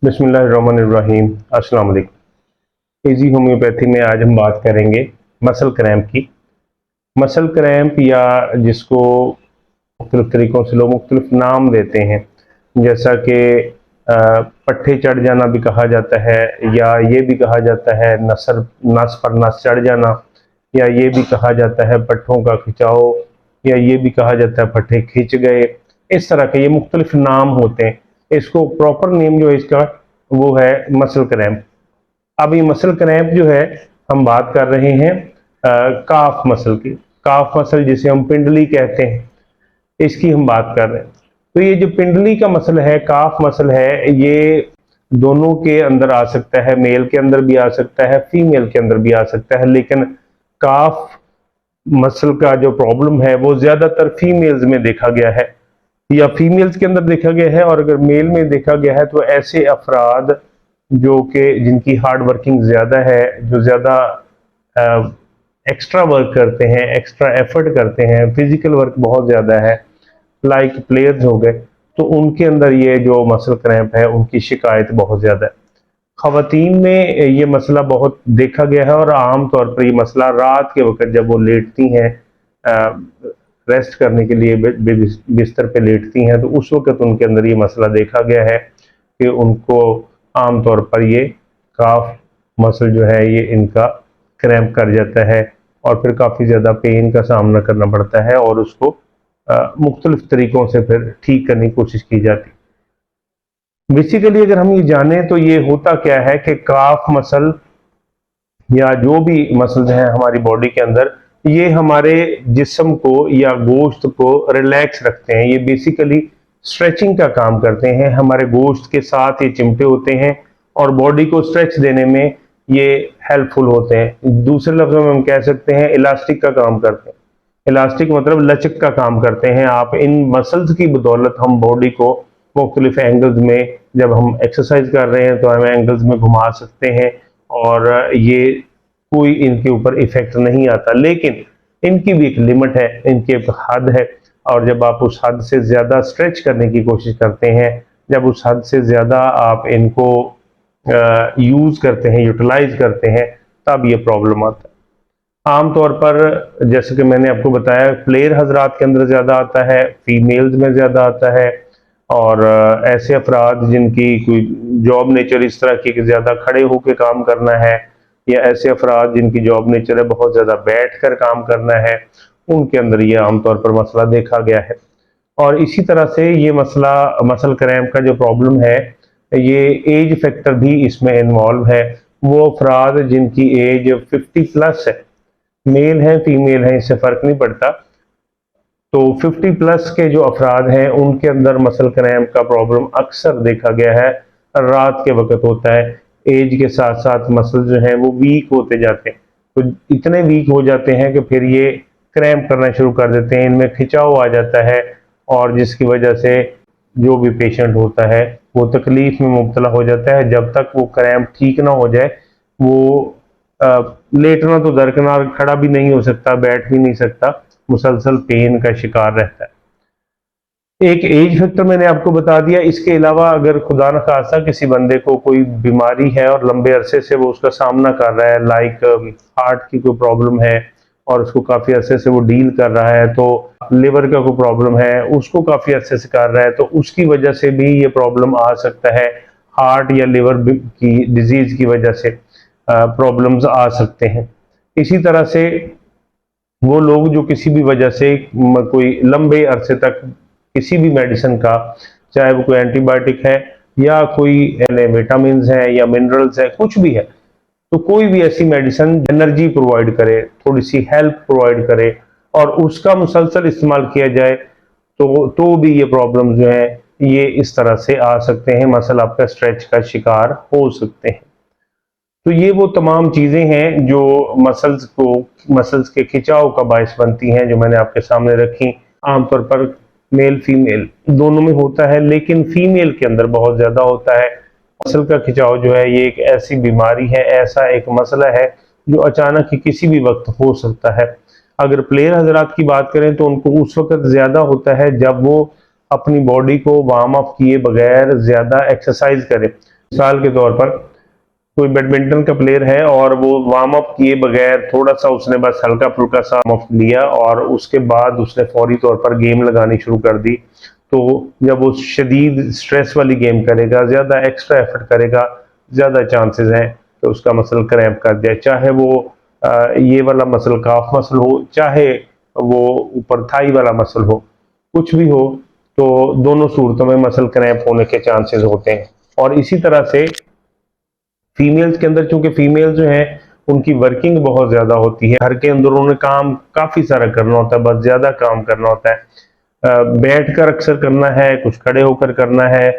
बिस्मिल्लाहिर्रहमानिर्रहीम। अस्सलाम वालेकुम। इजी होम्योपैथी में आज हम बात करेंगे मसल क्रैम्प की। मसल क्रैम्प या जिसको मुख्तलिफ तरीक़ों से लोग मुख्तलिफ नाम देते हैं, जैसा कि पट्ठे चढ़ जाना भी कहा जाता है, या ये भी कहा जाता है नस पर नस चढ़ जाना, या ये भी कहा जाता है पट्ठों का खिंचाव, या ये भी कहा जाता है पट्ठे खिंच गए। इस तरह के ये मुख्तलिफ नाम होते हैं। इसको प्रॉपर नेम जो है इसका वो है मसल क्रैम्प। अब ये मसल क्रैम्प जो है हम बात कर रहे हैं काफ मसल की। काफ मसल जिसे हम पिंडली कहते हैं, इसकी हम बात कर रहे हैं। तो ये जो पिंडली का मसल है, काफ मसल है, ये दोनों के अंदर आ सकता है, मेल के अंदर भी आ सकता है, फीमेल के अंदर भी आ सकता है। लेकिन काफ मसल का जो प्रॉब्लम है वो ज्यादातर फीमेल्स में देखा गया है, या फीमेल्स के अंदर देखा गया है। और अगर मेल में देखा गया है तो ऐसे अफराद जो कि जिनकी हार्ड वर्किंग ज़्यादा है, जो ज़्यादा एक्स्ट्रा वर्क करते हैं, एक्स्ट्रा एफर्ट करते हैं, फिजिकल वर्क बहुत ज़्यादा है, लाइक प्लेयर्स हो गए, तो उनके अंदर ये जो मसल क्रैम्प है उनकी शिकायत बहुत ज़्यादा है। ख़वातीन में ये मसला बहुत देखा गया है, और आम तौर पर ये मसला रात के वक्त जब वो लेटती हैं, रेस्ट करने के लिए बिस्तर पे लेटती हैं, तो उस वक्त उनके अंदर ये मसला देखा गया है कि उनको आम तौर पर ये काफ मसल जो है ये इनका क्रैम्प कर जाता है, और फिर काफ़ी ज़्यादा पेन का सामना करना पड़ता है, और उसको मुख्तलिफ तरीक़ों से फिर ठीक करने की कोशिश की जाती। बेसिकली अगर हम ये जानें तो ये होता क्या है कि काफ मसल या जो भी मसल्स हैं हमारी बॉडी के अंदर, ये हमारे जिस्म को या गोश्त को रिलैक्स रखते हैं। ये बेसिकली स्ट्रेचिंग का काम करते हैं, हमारे गोश्त के साथ ये चिमटे होते हैं और बॉडी को स्ट्रेच देने में ये हेल्पफुल होते हैं। दूसरे लफ्ज़ों में हम कह सकते हैं इलास्टिक का काम करते हैं। इलास्टिक मतलब लचक का काम करते हैं। आप इन मसल्स की बदौलत हम बॉडी को मुख्तलिफ एंगल्स में, जब हम एक्सरसाइज कर रहे हैं तो हम एंगल्स में घुमा सकते हैं, और ये कोई इनके ऊपर इफेक्ट नहीं आता। लेकिन इनकी भी एक लिमिट है, इनकी एक हद है, और जब आप उस हद से ज़्यादा स्ट्रेच करने की कोशिश करते हैं, जब उस हद से ज़्यादा आप इनको यूज़ करते हैं, यूटिलाइज करते हैं, तब ये प्रॉब्लम आता है। आम तौर पर जैसे कि मैंने आपको बताया, प्लेयर हजरात के अंदर ज़्यादा आता है, फीमेल्स में ज़्यादा आता है, और ऐसे अफराद जिनकी कोई जॉब नेचर इस तरह की कि ज़्यादा खड़े होकर काम करना है, या ऐसे अफराद जिनकी जॉब नेचर है बहुत ज़्यादा बैठ कर काम करना है, उनके अंदर ये आमतौर पर मसला देखा गया है। और इसी तरह से ये मसला मसल क्रैम्प का जो प्रॉब्लम है, ये एज फैक्टर भी इसमें इन्वॉल्व है। वो अफराद जिनकी एज 50 प्लस है, मेल हैं फीमेल हैं इससे फ़र्क नहीं पड़ता, तो 50 प्लस के जो अफराद हैं उनके अंदर मसल क्रैम्प का प्रॉब्लम अक्सर देखा गया है, रात के वक्त होता है। एज के साथ साथ मसल जो हैं वो वीक होते जाते हैं, तो इतने वीक हो जाते हैं कि फिर ये क्रैम्प करना शुरू कर देते हैं, इनमें खिंचाव आ जाता है, और जिसकी वजह से जो भी पेशेंट होता है वो तकलीफ में मुब्तला हो जाता है। जब तक वो क्रैम्प ठीक ना हो जाए, वो लेटना तो दरकिनार, खड़ा भी नहीं हो सकता, बैठ भी नहीं सकता, मुसलसल पेन का शिकार रहता है। एक एज फैक्टर मैंने आपको बता दिया। इसके अलावा अगर खुदा न खास्ता किसी बंदे को कोई बीमारी है और लंबे अरसे से वो उसका सामना कर रहा है, लाइक हार्ट की कोई प्रॉब्लम है और उसको काफ़ी अरसे से वो डील कर रहा है, तो लिवर का कोई प्रॉब्लम है उसको काफ़ी अरसे से कर रहा है, तो उसकी वजह से भी ये प्रॉब्लम आ सकता है। हार्ट या लिवर की डिजीज़ की वजह से प्रॉब्लम्स आ सकते हैं। इसी तरह से वो लोग जो किसी भी वजह से कोई लंबे अरसे तक किसी भी मेडिसिन का, चाहे वो कोई एंटीबायोटिक है या कोई विटामिन है या मिनरल्स है, कुछ भी है, तो कोई भी ऐसी मेडिसिन एनर्जी प्रोवाइड करे, थोड़ी सी हेल्प प्रोवाइड करे, और उसका मुसलसल इस्तेमाल किया जाए, तो भी ये प्रॉब्लम जो है ये इस तरह से आ सकते हैं, मसल आपका स्ट्रेच का शिकार हो सकते हैं। तो ये वो तमाम चीज़ें हैं जो मसल्स के खिंचाव का बायस बनती हैं, जो मैंने आपके सामने रखी। आमतौर पर मेल फीमेल दोनों में होता है, लेकिन फीमेल के अंदर बहुत ज़्यादा होता है। मसल का खिंचाव जो है ये एक ऐसी बीमारी है, ऐसा एक मसला है जो अचानक ही किसी भी वक्त हो सकता है। अगर प्लेयर हजरात की बात करें तो उनको उस वक्त ज़्यादा होता है जब वो अपनी बॉडी को वार्म अप किए बगैर ज़्यादा एक्सरसाइज करें। मिसाल के तौर पर कोई बैडमिंटन का प्लेयर है और वो वार्म अप किए बगैर थोड़ा सा उसने बस हल्का फुल्का सा वार्म अप लिया और उसके बाद उसने फौरी तौर पर गेम लगानी शुरू कर दी, तो जब वो शदीद स्ट्रेस वाली गेम करेगा, ज़्यादा एक्स्ट्रा एफर्ट करेगा, ज़्यादा चांसेस हैं कि उसका मसल क्रैम्प कर जाए। चाहे वो ये वाला मसल काफ मसल हो, चाहे वो ऊपर थाई वाला मसल हो, कुछ भी हो, तो दोनों सूरतों में मसल क्रैम्प होने के चांसेस होते हैं। और इसी तरह से फीमेल्स के अंदर, चूंकि फीमेल जो है उनकी वर्किंग बहुत ज़्यादा होती है, घर के अंदर उन्हें काम काफ़ी सारा करना होता है, बस ज़्यादा काम करना होता है, बैठ कर अक्सर करना है, कुछ खड़े होकर करना है,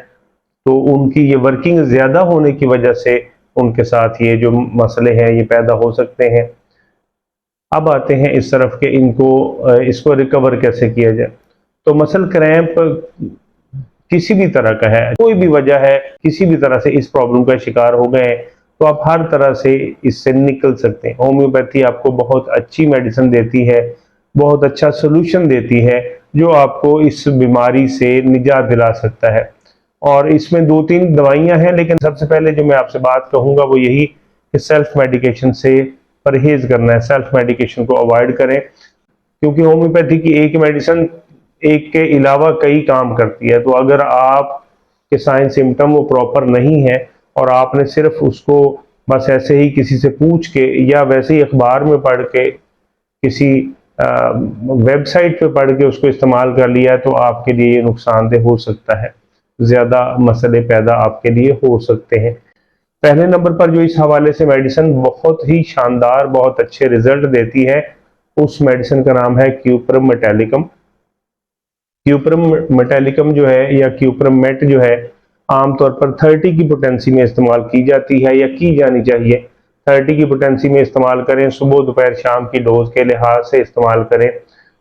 तो उनकी ये वर्किंग ज़्यादा होने की वजह से उनके साथ ये जो मसले हैं ये पैदा हो सकते हैं। अब आते हैं इस तरफ के इसको रिकवर कैसे किया जाए। तो मसल क्रैम्प किसी भी तरह का है, कोई भी वजह है, किसी भी तरह से इस प्रॉब्लम का शिकार हो गए हैं, तो आप हर तरह से इससे निकल सकते हैं। होम्योपैथी आपको बहुत अच्छी मेडिसिन देती है, बहुत अच्छा सोल्यूशन देती है, जो आपको इस बीमारी से निजात दिला सकता है। और इसमें 2-3 दवाइयां हैं, लेकिन सबसे पहले जो मैं आपसे बात कहूँगा वो यही कि सेल्फ मेडिकेशन से परहेज करना है, सेल्फ मेडिकेशन को अवॉइड करें, क्योंकि होम्योपैथी की एक मेडिसिन एक के अलावा कई काम करती है। तो अगर आप के साइन सिम्टम वो प्रॉपर नहीं है और आपने सिर्फ उसको बस ऐसे ही किसी से पूछ के या वैसे ही अखबार में पढ़ के, किसी वेबसाइट पे पढ़ के उसको इस्तेमाल कर लिया, तो आपके लिए ये नुकसानदेह हो सकता है, ज़्यादा मसले पैदा आपके लिए हो सकते हैं। पहले नंबर पर जो इस हवाले से मेडिसिन बहुत ही शानदार, बहुत अच्छे रिजल्ट देती है, उस मेडिसिन का नाम है क्यूप्रम मेटालिकम। क्यूप्रम मेटालिकम जो है या क्यूप्रम मेट जो है, आमतौर पर 30 की पोटेंसी में इस्तेमाल की जाती है या की जानी चाहिए। 30 की पोटेंसी में इस्तेमाल करें, सुबह दोपहर शाम की डोज के लिहाज से इस्तेमाल करें,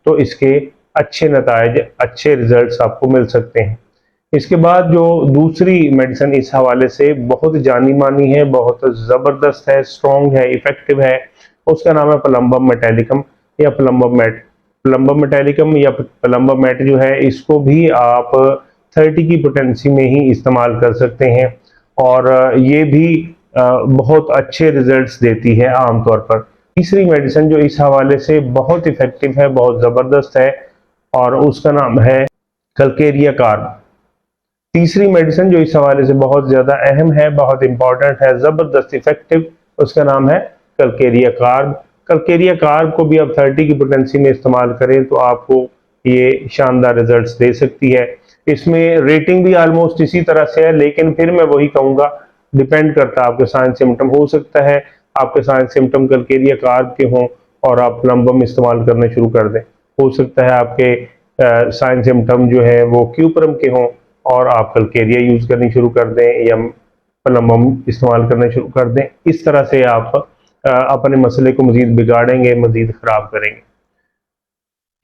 तो इसके अच्छे नताइज, अच्छे रिजल्ट्स आपको मिल सकते हैं। इसके बाद जो दूसरी मेडिसिन इस हवाले से बहुत जानी मानी है, बहुत ज़बरदस्त है, स्ट्रॉन्ग है, इफेक्टिव है, उसका नाम है प्लम्बम मेटालिकम या प्लम्बम मेट। प्लम्बम मेटालिकम या प्लम्बम मेट जो है, इसको भी आप 30 की पोटेंसी में ही इस्तेमाल कर सकते हैं और ये भी बहुत अच्छे रिजल्ट्स देती है आमतौर पर। तीसरी मेडिसिन जो इस हवाले से बहुत इफेक्टिव है, बहुत ज़बरदस्त है, और उसका नाम है कल्केरिया कार्ब। तीसरी मेडिसिन जो इस हवाले से बहुत ज़्यादा अहम है, बहुत इंपॉर्टेंट है, ज़बरदस्त इफेक्टिव, उसका नाम है कल्केरिया कार्ब। कल्केरिया कार्ब को भी आप 30 की पोटेंसी में इस्तेमाल करें तो आपको ये शानदार रिजल्ट्स दे सकती है। इसमें रेटिंग भी ऑलमोस्ट इसी तरह से है, लेकिन फिर मैं वही कहूँगा, डिपेंड करता है आपके साइन सिम्टम। हो सकता है आपके साइन सिम्टम कल्केरिया कार्ब के हों और आप प्लम्बम इस्तेमाल करना शुरू कर दें। हो सकता है आपके साइन सिम्टम जो है वो क्यूप्रम के हों और आप कल्केरिया यूज़ करनी शुरू कर दें या प्लम्बम इस्तेमाल करना शुरू कर दें। इस तरह से आप अपने मसले को मज़ीद बिगाड़ेंगे, मज़ीद ख़राब करेंगे।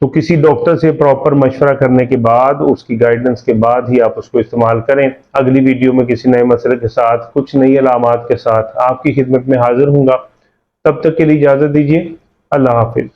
तो किसी डॉक्टर से प्रॉपर मशवरा करने के बाद, उसकी गाइडेंस के बाद ही आप उसको इस्तेमाल करें। अगली वीडियो में किसी नए मसले के साथ, कुछ नई अलामात के साथ आपकी खिदमत में हाजिर हूँगा। तब तक के लिए इजाज़त दीजिए। अल्लाह हाफिज़।